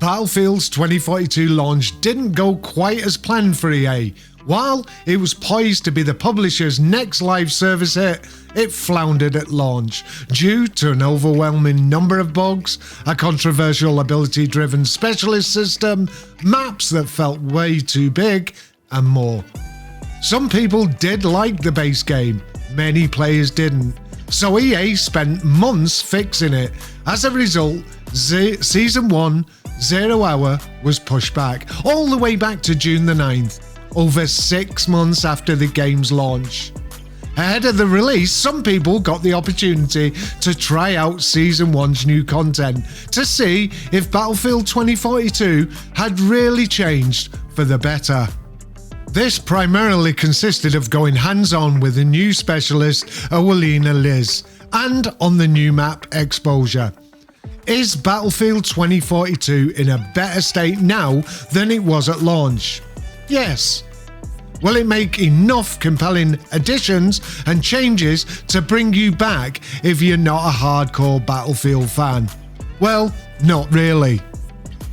Battlefield's 2042 launch didn't go quite as planned for EA. While it was poised to be the publisher's next live service hit, it floundered at launch due to an overwhelming number of bugs, a controversial ability-driven specialist system, maps that felt way too big, and more. Some people did like the base game, many players didn't, so EA spent months fixing it. As a result, Season 1 0 Hour was pushed back, all the way back to June the 9th. Over 6 months after the game's launch. Ahead of the release, some people got the opportunity to try out Season 1's new content to see if Battlefield 2042 had really changed for the better. This primarily consisted of going hands-on with the new specialist Ewelina Liz and on the new map Exposure. Is Battlefield 2042 in a better state now than it was at launch? Yes. Will it make enough compelling additions and changes to bring you back if you're not a hardcore Battlefield fan? Well, not really.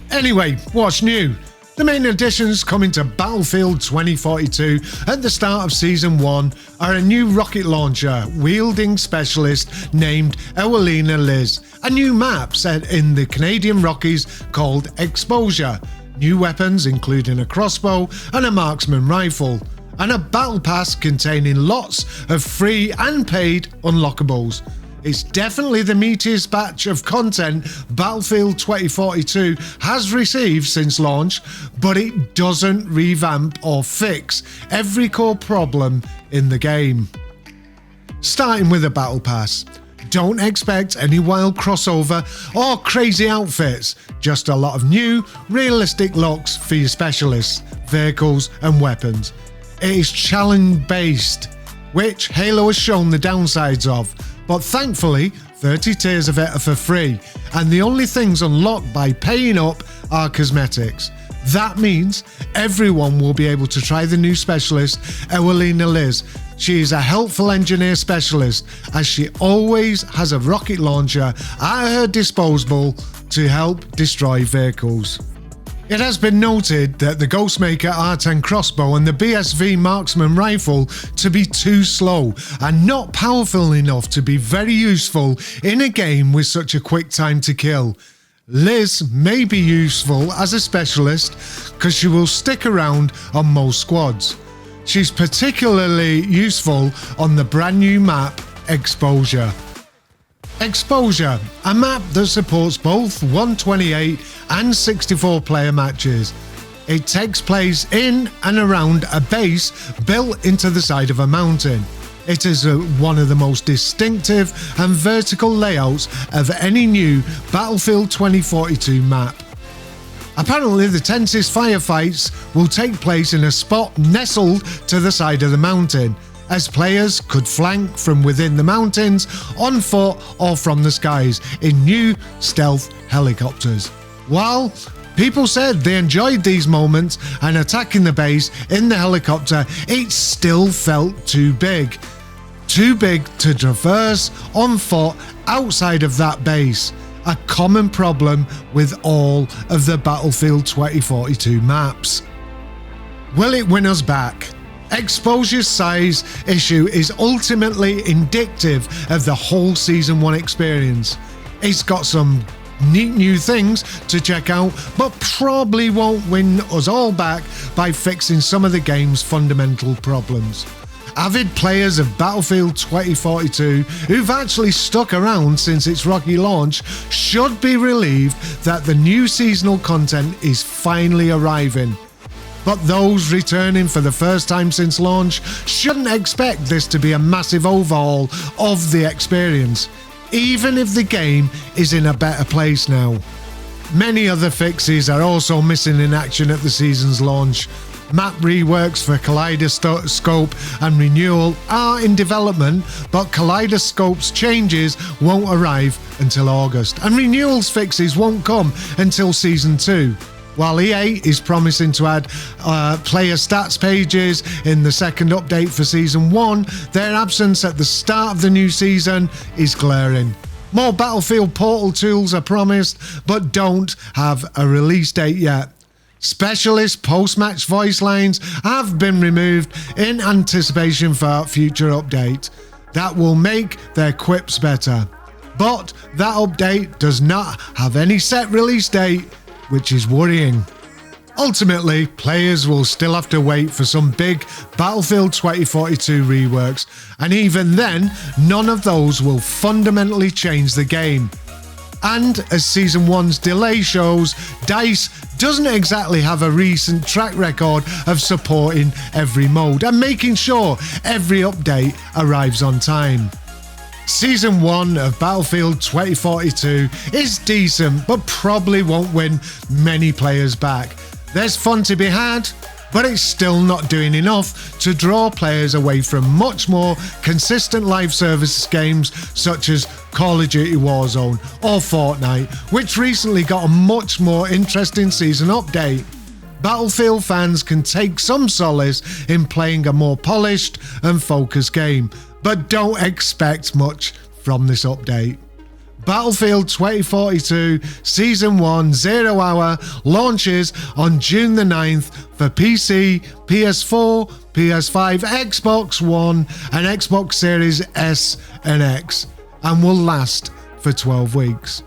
Anyway, what's new? The main additions coming to Battlefield 2042 at the start of Season 1 are a new rocket launcher wielding specialist named Ewelina Liz, a new map set in the Canadian Rockies called Exposure, new weapons including a crossbow and a marksman rifle, and a battle pass containing lots of free and paid unlockables. It's definitely the meatiest batch of content Battlefield 2042 has received since launch, but it doesn't revamp or fix every core problem in the game. Starting with a battle pass. Don't expect any wild crossover or crazy outfits, just a lot of new, realistic looks for your specialists, vehicles and weapons. It is challenge based, which Halo has shown the downsides of, but thankfully 30 tiers of it are for free, and the only things unlocked by paying up are cosmetics. That means everyone will be able to try the new specialist Ewelina Liz. She is a helpful engineer specialist, as she always has a rocket launcher at her disposal to help destroy vehicles. It has been noted that the Ghostmaker R10 crossbow and the BSV marksman rifle to be too slow and not powerful enough to be very useful in a game with such a quick time to kill. Liz may be useful as a specialist because she will stick around on most squads. She's particularly useful on the brand new map Exposure. Exposure, a map that supports both 128 and 64 player matches. It takes place in and around a base built into the side of a mountain. It is one of the most distinctive and vertical layouts of any new Battlefield 2042 map. Apparently the tensest firefights will take place in a spot nestled to the side of the mountain, as players could flank from within the mountains, on foot or from the skies in new stealth helicopters. While people said they enjoyed these moments and attacking the base in the helicopter, it still felt too big. Too big to traverse on foot outside of that base. A common problem with all of the Battlefield 2042 maps. Will it win us back? Exposure's size issue is ultimately indicative of the whole Season 1 experience. It's got some neat new things to check out, but probably won't win us all back by fixing some of the game's fundamental problems. Avid players of Battlefield 2042 who've actually stuck around since its rocky launch should be relieved that the new seasonal content is finally arriving. But those returning for the first time since launch shouldn't expect this to be a massive overhaul of the experience, even if the game is in a better place now. Many other fixes are also missing in action at the season's launch. Map reworks for Kaleidoscope and Renewal are in development, but Kaleidoscope's changes won't arrive until August, and Renewal's fixes won't come until Season 2. While EA is promising to add player stats pages in the second update for Season 1, their absence at the start of the new season is glaring. More Battlefield Portal tools are promised, but don't have a release date yet. Specialist post-match voice lines have been removed in anticipation for future update that will make their quips better. But that update does not have any set release date, which is worrying. Ultimately, players will still have to wait for some big Battlefield 2042 reworks, and even then, none of those will fundamentally change the game. And as Season 1's delay shows, DICE doesn't exactly have a recent track record of supporting every mode and making sure every update arrives on time. Season 1 of Battlefield 2042 is decent, but probably won't win many players back. There's fun to be had, but it's still not doing enough to draw players away from much more consistent live services games such as Call of Duty Warzone or Fortnite, which recently got a much more interesting season update. Battlefield fans can take some solace in playing a more polished and focused game, but don't expect much from this update. Battlefield 2042 Season 1 0 Hour launches on June the 9th for PC, PS4, PS5, Xbox One and Xbox Series S and X, and will last for 12 weeks.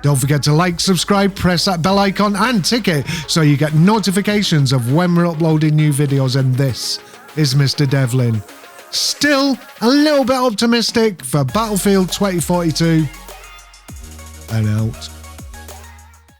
Don't forget to like, subscribe, press that bell icon and tick it so you get notifications of when we're uploading new videos. And this is Mr. Devlin. Still a little bit optimistic for Battlefield 2042 and out.